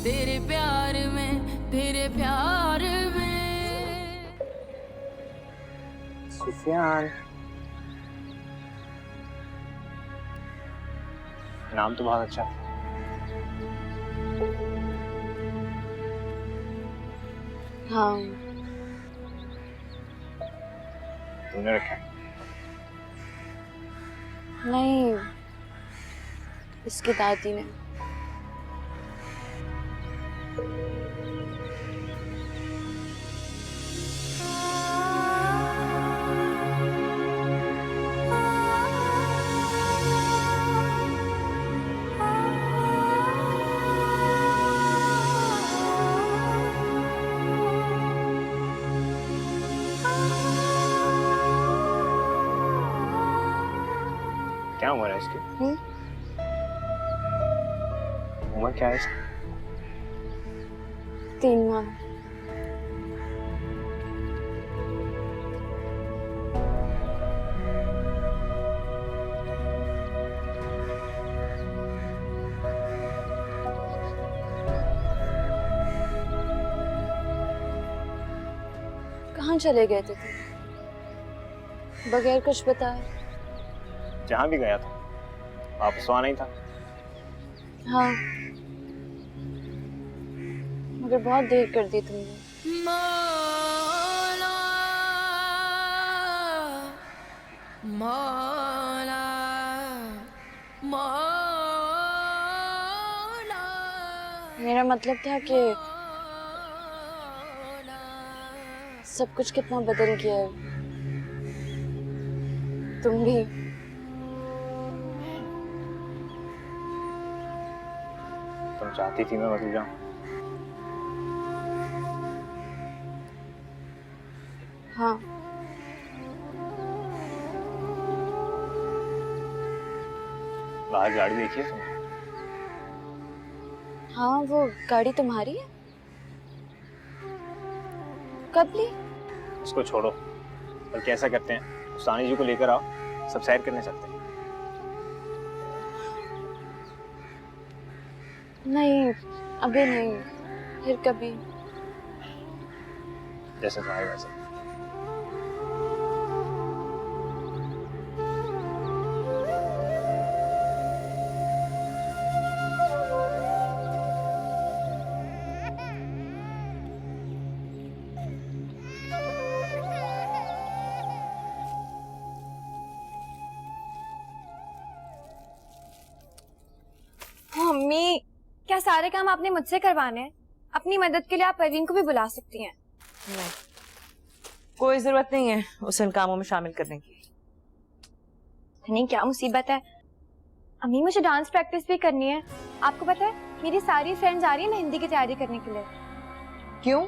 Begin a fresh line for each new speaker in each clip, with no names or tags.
तेरे प्यार में, तेरे प्यार में।
सुफियान, नाम तो बहुत अच्छा है।
हाँ,
तुमने रखा है?
नहीं, इसकी दादी ने।
क्या उम्र है इसकी? उम्र क्या है इसकी?
3 माह। कहाँ चले गए थे तुम बगैर कुछ बताए?
जहाँ भी गया था वापस तो आना ही था।
हाँ, मगर बहुत देर कर दी तुमने।
मौला मौला मौला,
मेरा मतलब था कि सब कुछ कितना बदल गया है। तुम भी।
तुम चाहती थी मैं बदल जाऊं?
हाँ,
बाहर गाड़ी देखी है तुमने?
हाँ, वो गाड़ी तुम्हारी है? कब ली?
उसको छोड़ो, बल्कि ऐसा करते हैं सानी जी को लेकर आओ, सब सैर करने चलते हैं।
नहीं, अभी नहीं, फिर कभी।
जैसे तुम्हारे वैसे।
मम्मी, क्या सारे काम आपने मुझसे करवाने हैं? अपनी मदद के लिए आप परवीन को भी बुला सकती हैं।
नहीं, कोई जरूरत नहीं है उसे इन कामों में शामिल करने की।
नहीं, क्या मुसीबत है? अम्मी, मुझे डांस प्रैक्टिस भी करनी है। आपको पता है मेरी सारी फ्रेंड्स आ रही है मेहंदी की तैयारी करने के लिए।
क्यों?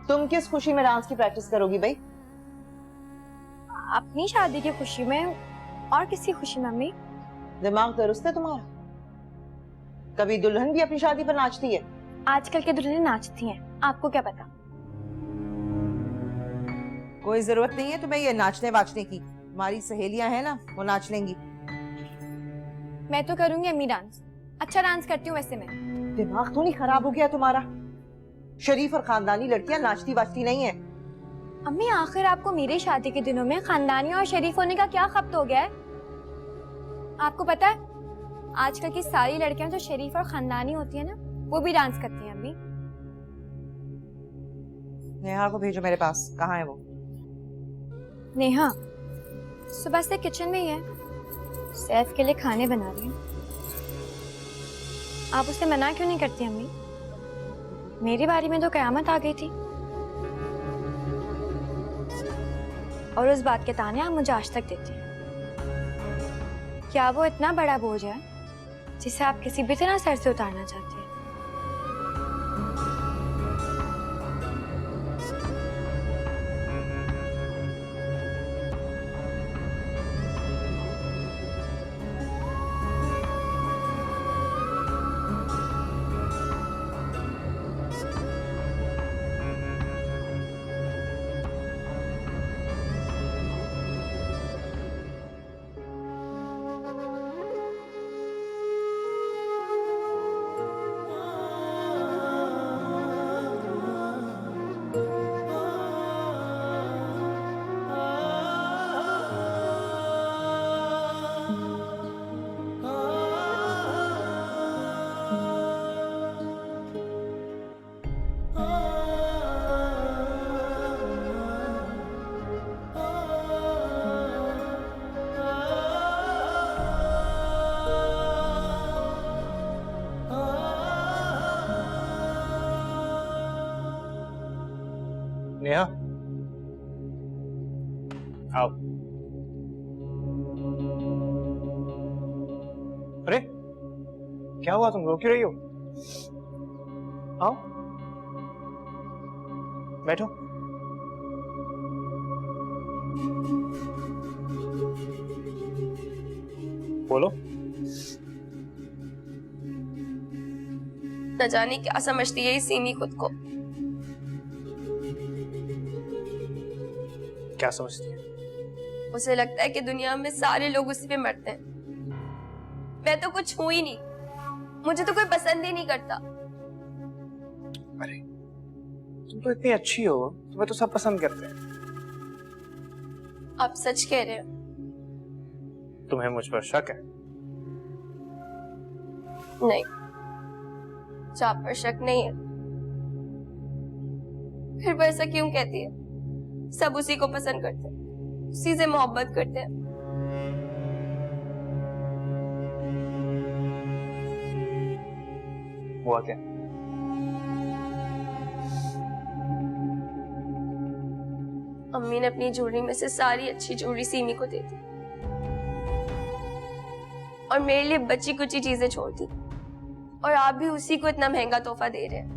तुम किस खुशी में डांस की प्रैक्टिस करोगी भाई?
अपनी शादी की खुशी में और किसी खुशी में? अम्मी,
दिमाग दुरुस्त है तुम्हारा? कभी दुल्हन भी अपनी शादी पर नाचती है?
आजकल के दुल्हनें नाचती हैं, आपको क्या पता।
कोई जरूरत नहीं है तुम्हें ये नाचने वाचने की। हमारी सहेलियां हैं ना, वो नाच लेंगी।
मैं तो करूंगी अम्मी डांस। अच्छा डांस करती हूँ वैसे मैं।
दिमाग तो नहीं खराब हो गया तुम्हारा? शरीफ और खानदानी लड़कियां नाचती वाचती नहीं है।
अम्मी, आखिर आपको मेरी शादी के दिनों में खानदानी और शरीफ होने का क्या खपत हो गया है? आपको पता है आजकल की सारी लड़कियां जो शरीफ और खानदानी होती है ना, वो भी डांस करती हैं। अम्मी,
नेहा को भेजो मेरे पास। कहाँ है वो?
नेहा सुबह से किचन में ही है, सैफ के लिए खाने बना रही है। आप उसे मना क्यों नहीं करती अम्मी? मेरी बारी में तो कयामत आ गई थी, और उस बात के ताने आप मुझे आज तक देती हैं। क्या वो इतना बड़ा बोझ है जिसे आप किसी भी तरह सर से उतारना चाहती हैं?
नेहा आओ। अरे क्या हुआ, तुम रो क्यों रही हो? आओ बैठो। बोलो।
न जाने क्या समझती है सीमी खुद को।
क्या समझती है?
उसे लगता है कि दुनिया में सारे लोग उसी पे मरते हैं। मैं तो कुछ हूं ही नहीं, मुझे तो कोई पसंद ही नहीं करता।
अरे तुम तो इतनी अच्छी हो, तुम्हें तो सब पसंद करते हैं।
आप सच कह रहे हो?
तुम्हें मुझ पर शक है?
नहीं, चाप पर शक नहीं है। फिर वो ऐसा क्यों कहती है? सब उसी को पसंद करते हैं, उसी से मोहब्बत करते हैं।
हुआ क्या?
अम्मी ने अपनी ज्वेलरी में से सारी अच्छी ज्वेलरी सीमी को दे दी और मेरे लिए बची कुची चीजें छोड़ दी, और आप भी उसी को इतना महंगा तोहफा दे रहे हैं।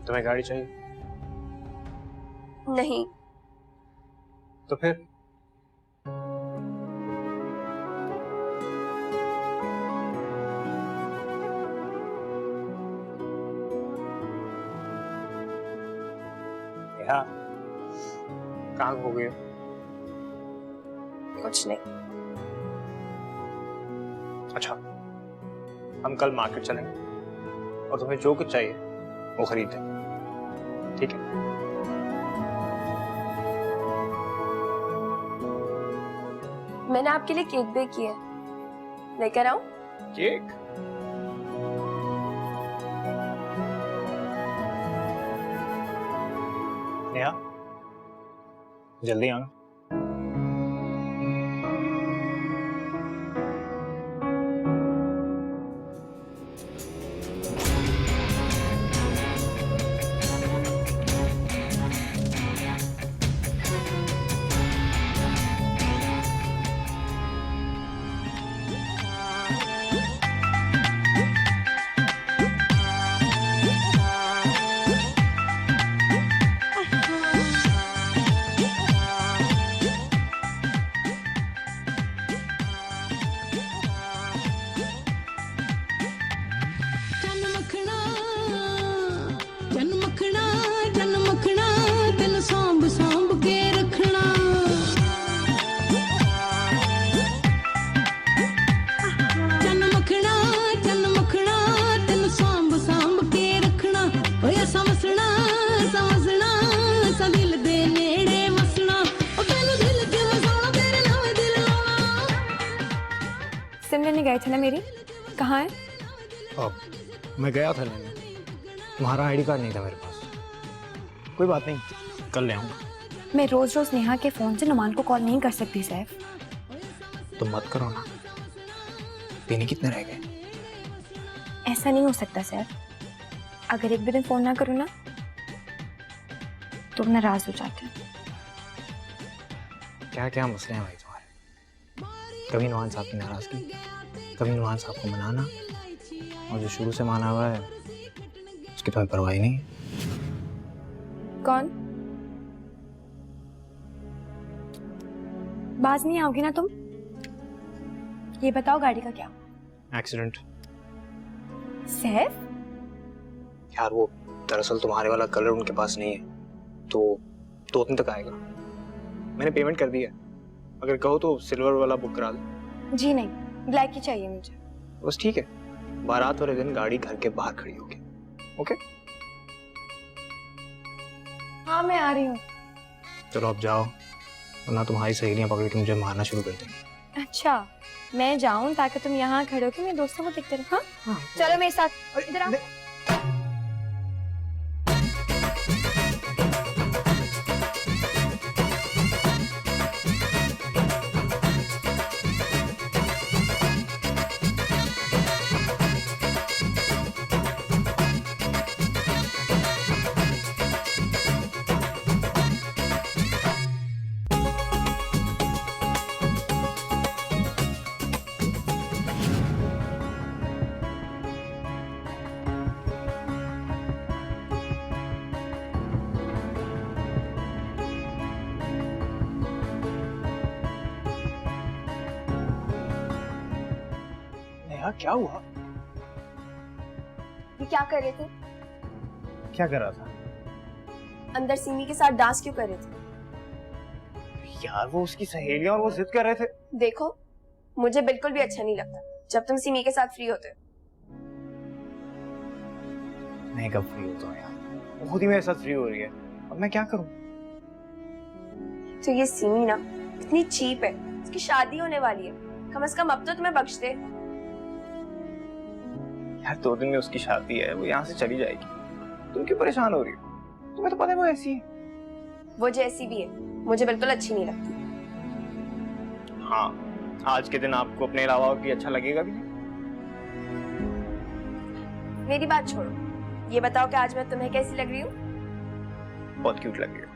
तुम्हें गाड़ी चाहिए?
नहीं।
तो फिर? नेहा कहाँ हो गई हो?
कुछ नहीं।
अच्छा, हम कल मार्केट चलेंगे और तुम्हें जो कुछ चाहिए वो खरीद लें, ठीक है?
मैंने आपके लिए केक बेक किया है, लेकर आऊं?
केक? नेहा जल्दी आना।
सिम लेने गए थे ना मेरी, कहाँ है?
अब मैं गया था लेने, तुम्हारा आईडी कार्ड नहीं था मेरे पास। कोई बात नहीं, कल ले आऊंगा।
मैं रोज रोज नेहा के फोन से नुमान को कॉल नहीं कर सकती सैफ।
तो मत करो ना। पीने कितने रह गए?
ऐसा नहीं हो सकता सैफ, अगर एक भी दिन फोन ना करूँ ना तो नाराज हो जाते हैं।
क्या क्या मसले हैं भाई तुम्हारे? कभी नुमान साहब की नाराजगी, कभी नुमान साहब को मनाना, और जो शुरू से माना हुआ है उसकी तुम्हें परवाह ही नहीं है।
कौन? बाज नहीं आओगी ना तुम? ये बताओ गाड़ी का क्या?
एक्सीडेंट।
सैफ?
यार वो दरअसल तुम्हारे वाला कलर उनके पास नहीं है, तो 2 दिन तक आएगा। मैंने पेमेंट कर दी है, अगर कहो तो सिल्वर वाला बुक करा दो।
जी नहीं, ब्लैक ही चाहिए मुझे।
बस ठीक है, बारात वाले दिन गाड़ी घर के बाहर खड़ी होगी। ओके?
हाँ मैं आ रही हूँ।
चलो अब जाओ, वरना तुम्हारी सहेलियां पकड़ के मुझे मारना शुरू कर देंगी।
अच्छा, मैं जाऊँ ताकि तुम यहाँ खड़े होकर मेरे दोस्तों को देखते रहो? हाँ? चलो मेरे साथ, इधर आओ।
क्या हुआ?
ये क्या कर रहे थे?
क्या कर रहा था?
अंदर सीमी के साथ डांस क्यों कर रहे थे?
यार वो उसकी सहेलियां और वो जिद कर रहे थे।
देखो, मुझे बिल्कुल भी अच्छा नहीं लगता जब तुम सीमी के साथ फ्री होते हो।
मैं कब फ्री होता हूँ यार? वो खुद ही मेरे साथ फ्री हो रही है, अब मैं क्या करूँ?
तो ये सीमी ना इतनी चीप है, उसकी शादी होने वाली है, कम से कम अब तो तुम्हें बख्श दे।
यार 2 दिन में उसकी शादी है, वो यहाँ से चली जाएगी, तुम क्यों परेशान हो रही हो? तुम्हें तो पता है वो ऐसी है।
वो जैसी भी है, मुझे बिल्कुल अच्छी नहीं लगती।
हाँ, आज के दिन आपको अपने अलावा और कोई अच्छा लगेगा भी नहीं।
मेरी बात छोड़ो, ये बताओ कि आज मैं तुम्हें कैसी लग रही हूँ?
बहुत क्यूट लग रही हो।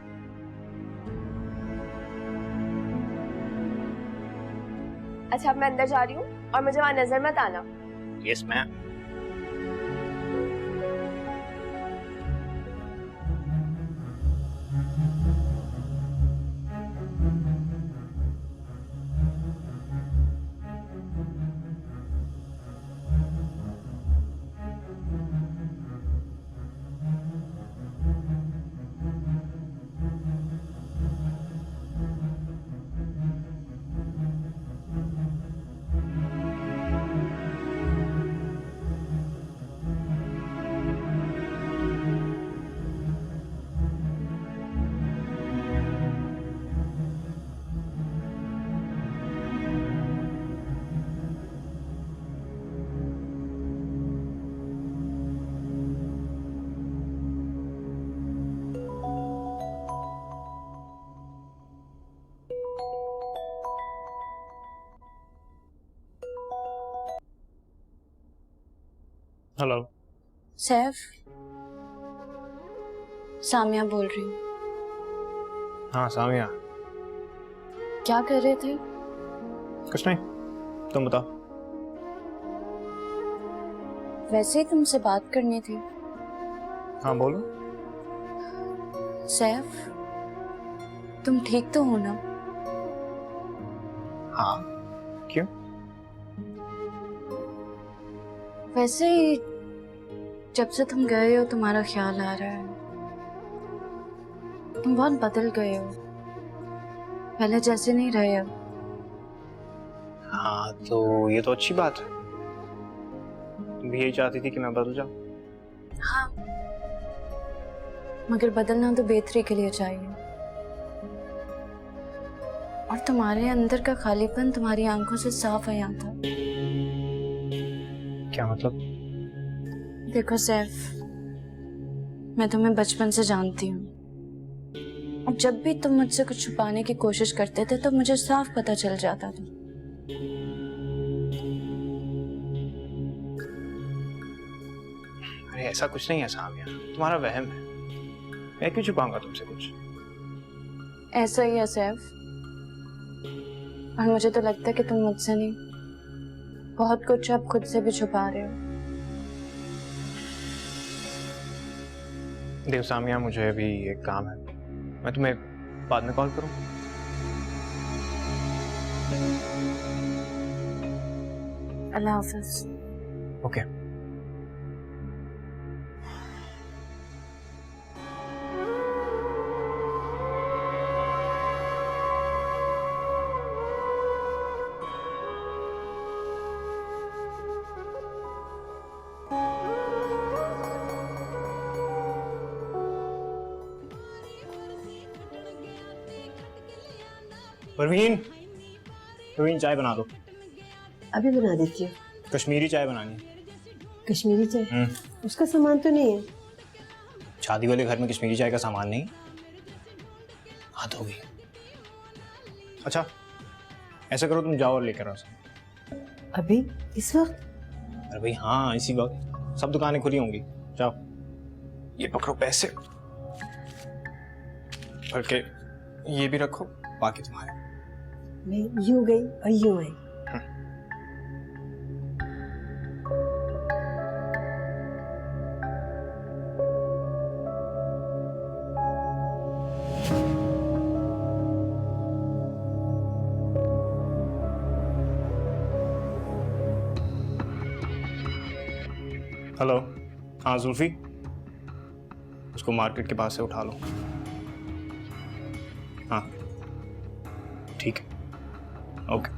अच्छा, अब मैं अंदर जा रही हूँ और मुझे वहां नजर मत आना।
Yes ma'am. Hello.
Saif, Samia बोल रही हूँ।
हाँ सामिया।
क्या कर रहे थे?
कुछ नहीं, तुम बताओ।
वैसे ही तुमसे बात करनी थी।
हाँ बोलो।
सैफ, तुम ठीक तो हो ना?
हाँ, क्यों?
वैसे ही जब से तुम गए हो तुम्हारा ख्याल आ रहा है। तुम बहुत बदल गए हो, पहले जैसे नहीं रहे अब।
हाँ तो ये तो अच्छी बात है। तुम भी यही चाहती थी कि मैं बदल जाऊं?
हाँ, मगर बदलना तो बेहतरी के लिए चाहिए। और तुम्हारे अंदर का खालीपन तुम्हारी आंखों से साफ आया था।
क्या मतलब?
देखो सैफ, मैं तुम्हें बचपन से जानती हूँ और जब भी तुम मुझसे कुछ छुपाने की कोशिश करते थे तो मुझे साफ पता चल जाता था।
अरे ऐसा कुछ नहीं है सामिया, तुम्हारा वहम है। मैं क्यों छुपाऊंगा तुमसे कुछ?
ऐसा ही है सैफ, और मुझे तो लगता है कि तुम मुझसे नहीं, बहुत कुछ अब खुद से भी छुपा रहे हो।
देव सामिया, मुझे अभी एक काम है, मैं तुम्हें बाद में कॉल करूं?
अल्लाह हाफिज।
ओके। परवीन, परवीन चाय बना दो।
अभी बना देती हूँ।
कश्मीरी चाय बनानी है।
कश्मीरी चाय? उसका सामान तो नहीं है।
शादी वाले घर में कश्मीरी चाय का सामान नहीं? हद हो गई। अच्छा ऐसा करो, तुम जाओ और लेकर आओ।
अभी इस वक्त?
अरे भाई हाँ, इसी वक्त, सब दुकानें खुली होंगी, जाओ। ये पकड़ो पैसे, बल्कि ये भी रखो, बाकी तुम्हारे।
मैं यूं गई और यूं आई।
हेलो, हाँ जुल्फी, उसको मार्केट के पास से उठा लो। हाँ ठीक है, ओके।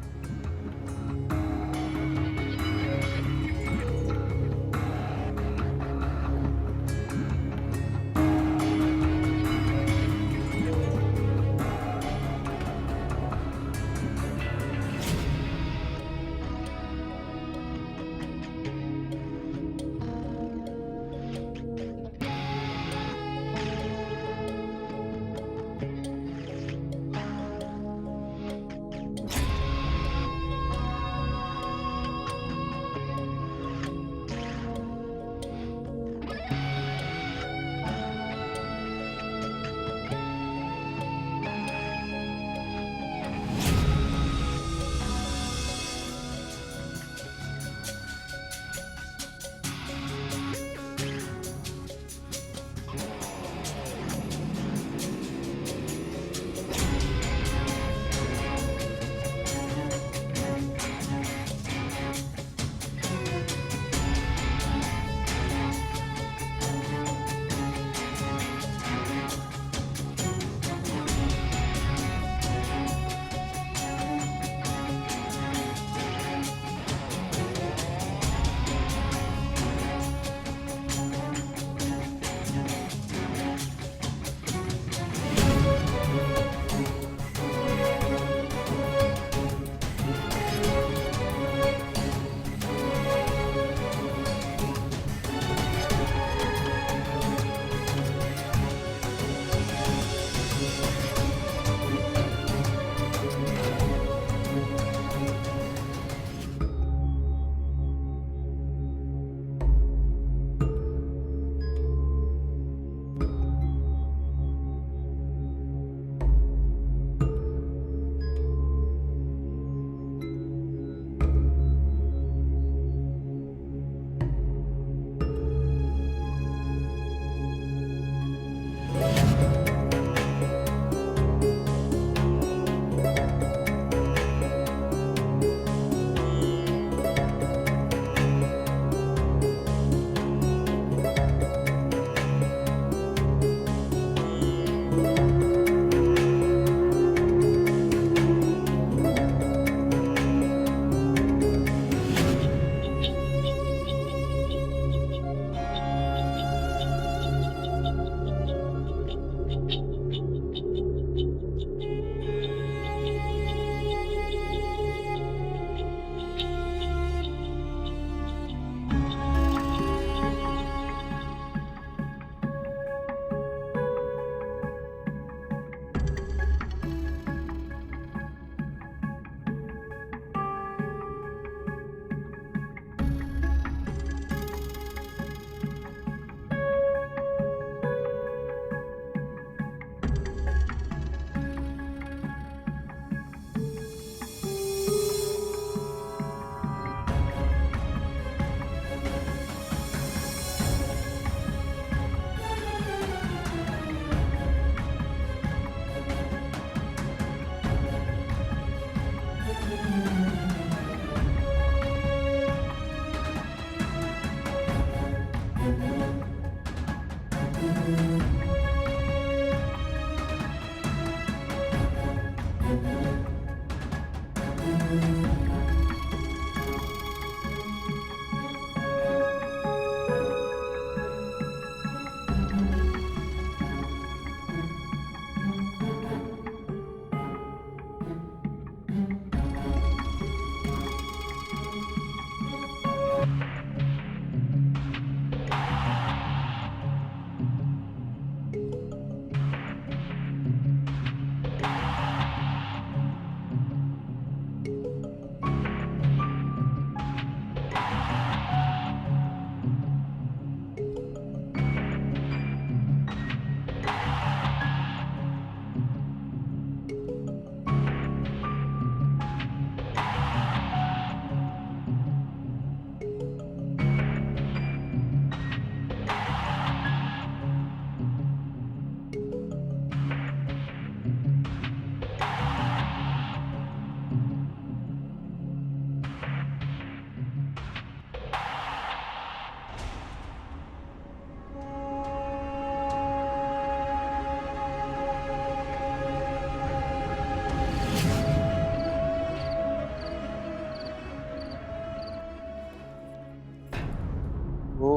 वो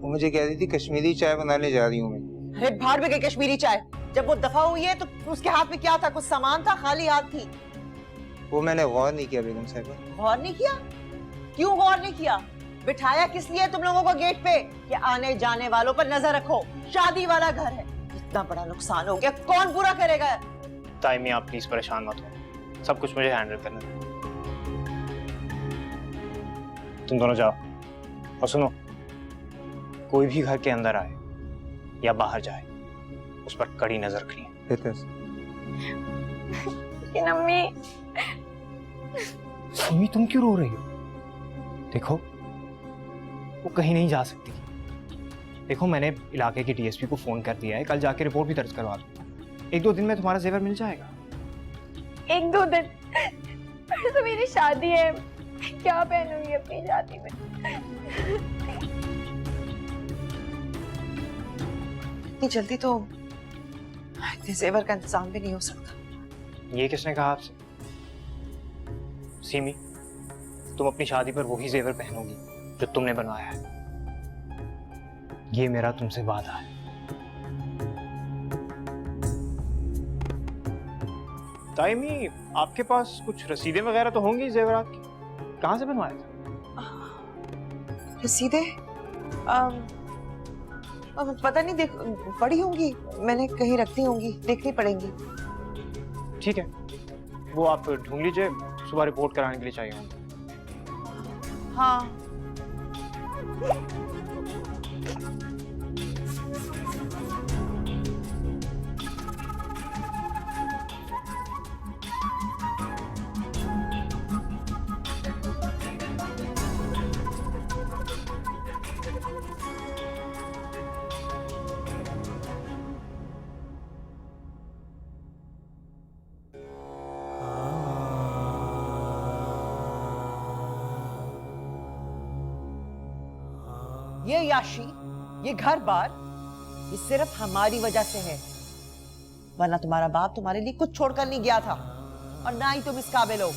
मुझे कह रही थी कश्मीरी चाय बनाने जा रही हूँ मैं।
अरे बाहर में गई कश्मीरी चाय। जब वो दफा हुई है तो उसके हाथ में क्या था? कुछ सामान था, खाली हाथ थी।
वो मैंने गौर नहीं किया बेगम साहिबा।
गौर नहीं किया? क्यों गौर नहीं किया? बिठाया किस लिए तुम लोगों को गेट पे कि आने जाने वालों पर नजर रखो? शादी वाला घर है, इतना बड़ा नुकसान हो गया, कौन पूरा करेगा?
ताइमी आप प्लीज परेशान मत हो, सब कुछ मुझे हैंडल करने दो। तुम दोनों जाओ और सुनो, कोई भी घर के अंदर आए या बाहर जाए उस पर कड़ी नजर रखनी है।
लेकिन अम्मी,
अम्मी तुम क्यों रो रही हो? देखो वो कहीं नहीं जा सकती। देखो मैंने इलाके के डीएसपी को फोन कर दिया है, कल जाके रिपोर्ट भी दर्ज करवा दूंगा। 1-2 दिन में तुम्हारा जेवर मिल जाएगा।
1-2 दिन? परसों मेरी शादी है, क्या पहनूंगी अपनी शादी में?
इतनी जल्दी तो इतने जेवर का इंतजाम भी नहीं हो सकता।
ये किसने कहा आपसे? सीमी, तुम अपनी शादी पर वही जेवर पहनोगी जो तुमने बनवाया है। ये मेरा तुमसे वादा है। ताइमी, आपके पास कुछ रसीदें वगैरह तो होंगी जेवरात की? कहाँ से बनवाया था?
रसीदें? पता नहीं, देख पड़ी होंगी, मैंने कहीं रख दी होंगी, देखनी पड़ेंगी।
ठीक है, वो आप ढूंढ लीजिए, सुबह रिपोर्ट कराने के लिए चाहिए होंगे।
हाँ। ये याशी, ये घर बार, ये सिर्फ हमारी वजह से है, वरना तुम्हारा बाप तुम्हारे लिए कुछ छोड़कर नहीं गया था, और ना ही तुम इस काबिल हो।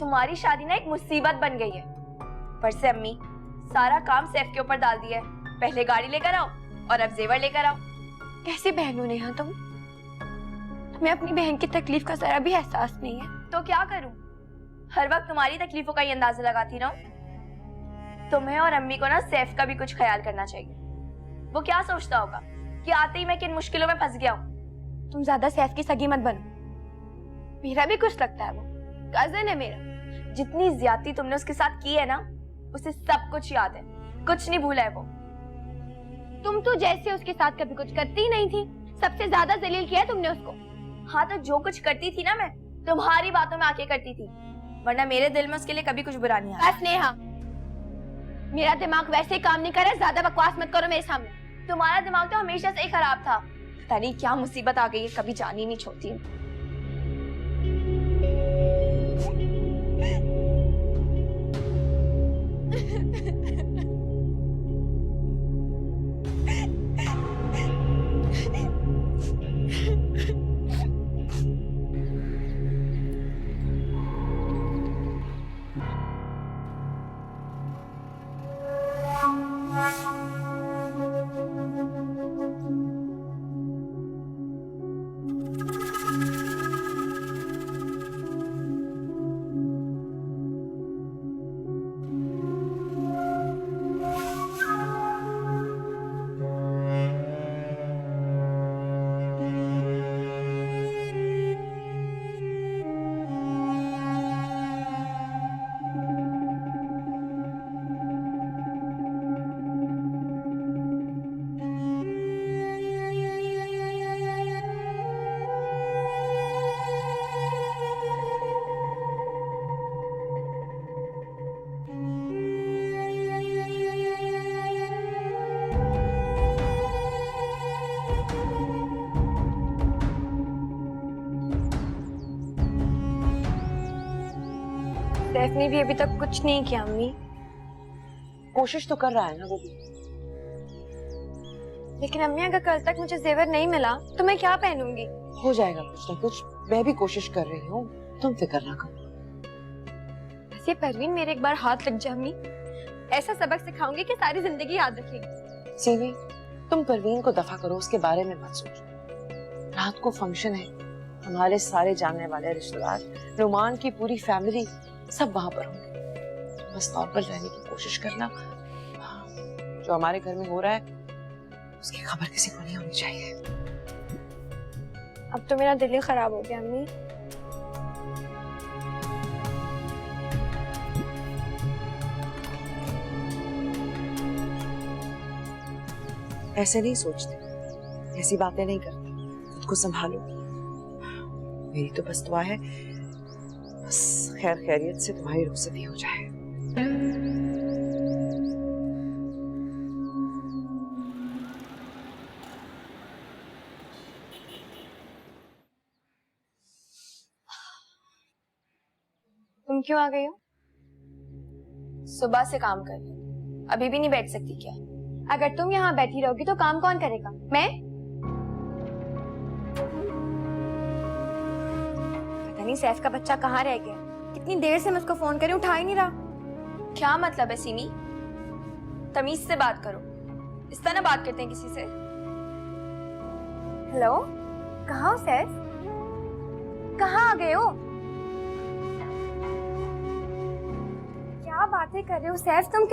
तुम्हारी शादी ना एक मुसीबत बन गई है। पर से अम्मी, सारा काम सैफ के ऊपर डाल दिया है। पहले गाड़ी लेकर आओ और अब जेवर लेकर आओ। कैसी बहन हो नेहा तुम? तुम्हें अपनी बहन की तकलीफ का जरा भी एहसास नहीं है। तो क्या करूं? हर वक्त तुम्हारी तकलीफों का ही अंदाजा लगाती रहूं? तुम्हें और अम्मी को ना सैफ का भी कुछ ख्याल करना चाहिए। वो क्या सोचता होगा कि आते ही मैं किन मुश्किलों में फंस गया हूँ। तुम ज्यादा सैफ की सगी मत बनो। मेरा भी कुछ लगता है, वो कजन है मेरा। जितनी ज्यादती तुमने उसके साथ की है ना, उसे सब कुछ याद है, कुछ नहीं भूला है वो। तुम तो जैसे उसके साथ कभी कुछ करती ही नहीं थी, सबसे ज्यादा जलील किया तुमने उसको। हाँ तो जो कुछ करती थी ना मैं, तुम्हारी बातों में आके करती थी, वरना मेरे दिल में उसके लिए कभी कुछ बुरा नहीं आया। बस नेहा, मेरा दिमाग वैसे ही काम नहीं कर रहा, ज्यादा बकवास मत करो मेरे सामने। तुम्हारा दिमाग तो हमेशा से ही खराब था, पता नहीं क्या मुसीबत आ गई है, कभी जान ही नहीं छोड़ती।
सैफ ने भी अभी तक कुछ नहीं किया अम्मी।
कोशिश तो कर रहा है ना वो भी।
लेकिन अम्मी अगर कल तक मुझे जेवर नहीं मिला तो मैं क्या पहनूंगी?
हो जाएगा कुछ ना कुछ, मैं भी कोशिश कर रही हूँ, तुम फिक्र ना करो।
वैसे परवीन मेरे एक बार हाथ लग जा अम्मी, ऐसा सबक सिखाऊंगी कि सारी जिंदगी याद रखेगी।
सीवी, तुम परवीन को दफा करो, उसके बारे में मत सोचो। रात को फंक्शन है, हमारे सारे जानने वाले रिश्तेदार, रोमान की पूरी फैमिली सब वहां पर होंगे। बस नॉर्मल रहने की कोशिश करना। जो हमारे घर में हो रहा है उसकी खबर किसी को नहीं होनी चाहिए।
अब तो मेरा दिल ही खराब हो गया अम्मी।
ऐसे नहीं सोचते, ऐसी बातें नहीं करते, खुद को संभालो। मेरी तो बस दुआ है, बस खैर खैरियत से तुम्हारी रुखसती हो जाए।
तुम क्यों आ गई हो?
सुबह से काम कर रही हूँ, अभी भी नहीं बैठ सकती क्या?
अगर तुम यहाँ बैठी रहोगी तो काम कौन करेगा? मैं? पता नहीं सैफ का बच्चा कहाँ रह गया। कितनी देर से मैं उसको फोन करी, उठा ही नहीं रहा।
क्या मतलब है सीमी? तमीज से बात करो, इस तरह बात करते हैं किसी से?
हेलो, कहाँ हो सैफ? कहाँ आ गए हो? क्या बातें कर रहे हो सैफ? तुम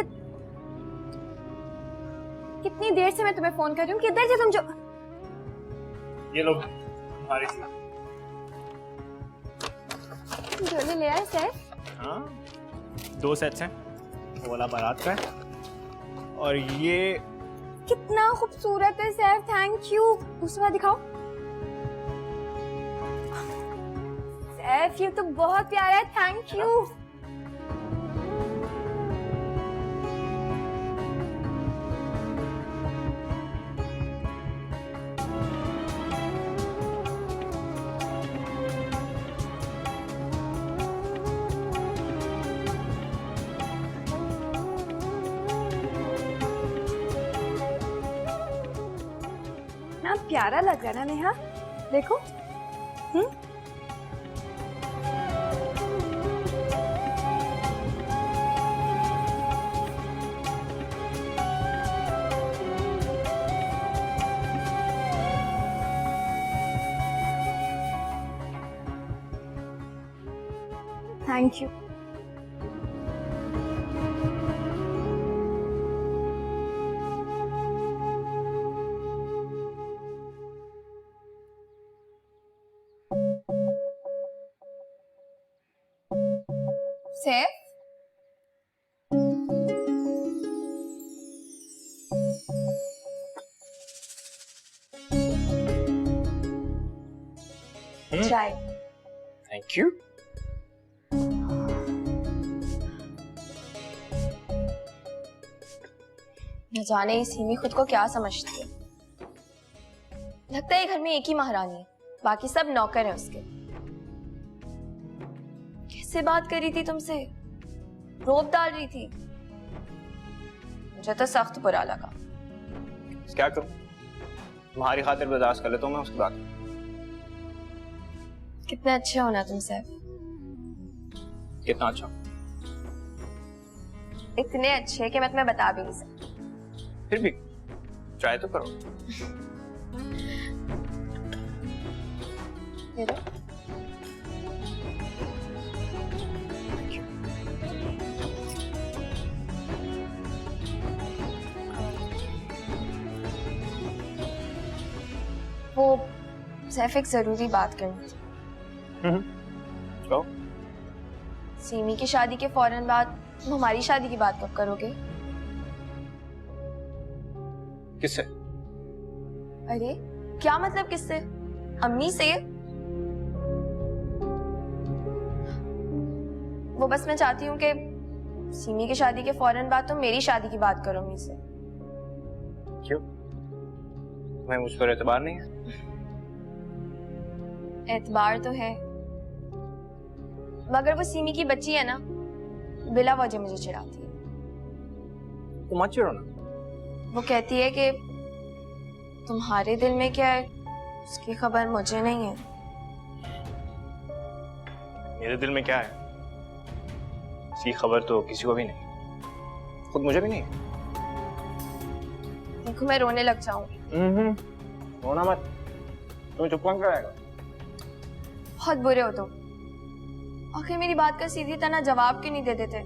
कितनी देर से मैं तुम्हें फोन कर रही हूँ, किधर थे तुम? जो
ये लोग हमारी
झोले ले आए सैफ?
हाँ, 2 सेट्स हैं, वो वाला बारात का है और ये
कितना खूबसूरत है सैफ, थैंक यू। दूसरा दिखाओ। सैफ ये तो बहुत प्यारा है, थैंक यू। ना प्यारा लग रहा है ना नेहा, देखो। Thank you.
सैफ, चाय।
Thank you.
न जाने ये सीमी खुद को क्या समझती है। लगता है घर में एक ही महारानी है, बाकी सब नौकर है उसके। कैसे बात कर रही थी तुमसे, रोब डाल रही थी, मुझे तो सख्त बुरा लगा।
क्या करूं, तुम्हारी खातिर बर्दाश्त कर लेता हूं मैं उसकी बात।
कितने अच्छे हो ना तुम सैफ,
कितना अच्छा?
इतने अच्छे कि मैं तुम्हें बता भी नहीं सकती।
फिर भी ट्राई तो करो।
ये लो। वो सैफ एक जरूरी बात करनी थी।
कहो।
सीमी की शादी के फौरन बाद तुम हमारी शादी की बात कब करोगे?
किससे?
अरे क्या मतलब किससे? अम्मी से? वो बस मैं चाहती हूँ कि सीमी की शादी के फौरन बाद तुम मेरी शादी की बात करो अम्मी से।
क्यों? तुम्हें मुझ पर एतबार नहीं है?
एतबार तो है, मगर वो सीमी की बच्ची है ना, बिला वजह मुझे चिढ़ाती है।
तो मत चिढ़ो ना।
वो कहती है कि तुम्हारे दिल में क्या है उसकी खबर मुझे नहीं है।
मेरे दिल में क्या है इसकी खबर तो किसी को भी नहीं, खुद मुझे भी नहीं।
देखो मैं रोने लग जाऊंगी।
रोना मत, तुम चुप कौन कराएगा?
बहुत बुरे हो तुम। आखिर मेरी बात का सीधी तरह जवाब क्यों नहीं दे देते?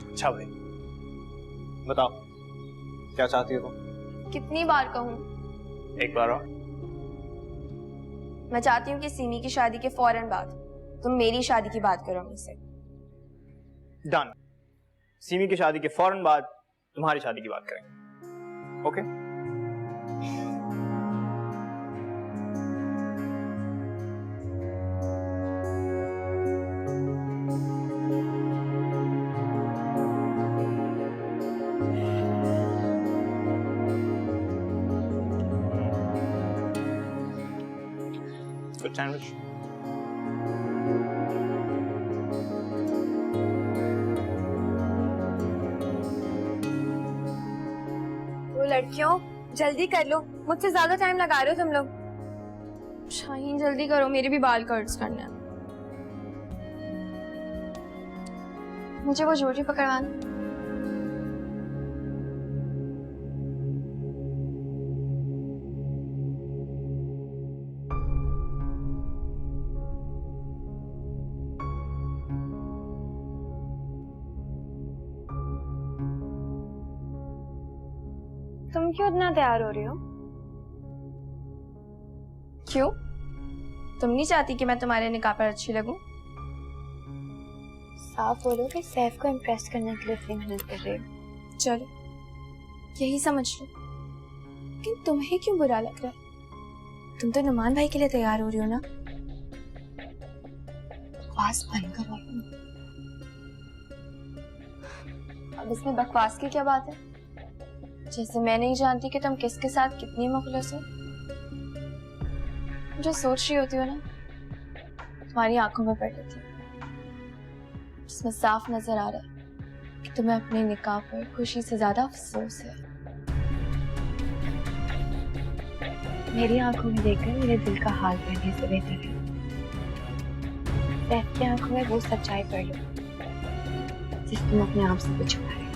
अच्छा भाई बताओ क्या चाहती हो तुम?
कितनी बार कहूँ?
एक बार और।
मैं चाहती हूँ कि सीमी की शादी के फौरन बाद तुम मेरी शादी की बात करो मुझसे।
डन। सीमी की शादी के फौरन बाद तुम्हारी शादी की बात करेंगे। ओके? Good sandwich.
वो लड़कियों जल्दी कर लो, मुझसे ज्यादा टाइम लगा रहे हो तुम लोग।
शाहीन जल्दी करो, मेरे भी बाल कर्ट्स करने हैं। मुझे वो ज्वेलरी पकड़वाना।
तुम क्यों इतना तैयार हो रही हो?
क्यों? तुम नहीं चाहती कि मैं तुम्हारे निकाह पर अच्छी लगूं?
साफ बोलो कि सैफ को इम्प्रेस करने के लिए इतनी मेहनत कर रही हो।
चलो यही समझ लो। लेकिन तुम्हें क्यों बुरा लग रहा है? तुम तो नुमान भाई के लिए तैयार हो रही हो ना? बकवास बंद करो। अब इसमें बकवास की क्या बात है? जैसे मैं नहीं जानती कि तुम किसके साथ कितनी मुखलिस हो। जो सोच रही होती हो ना तुम्हारी आंखों में पड़ लेती है, जिसमें साफ नजर आ रहा है कि तुम्हें अपने निकाह पर खुशी से ज्यादा अफसोस है।
मेरी आंखों में देखकर मेरे दिल का हाल करने से बेहतर है सैफ की आंखों में वो सच्चाई पड़ लो जिस तुम अपने आप से छुपा रहे हो।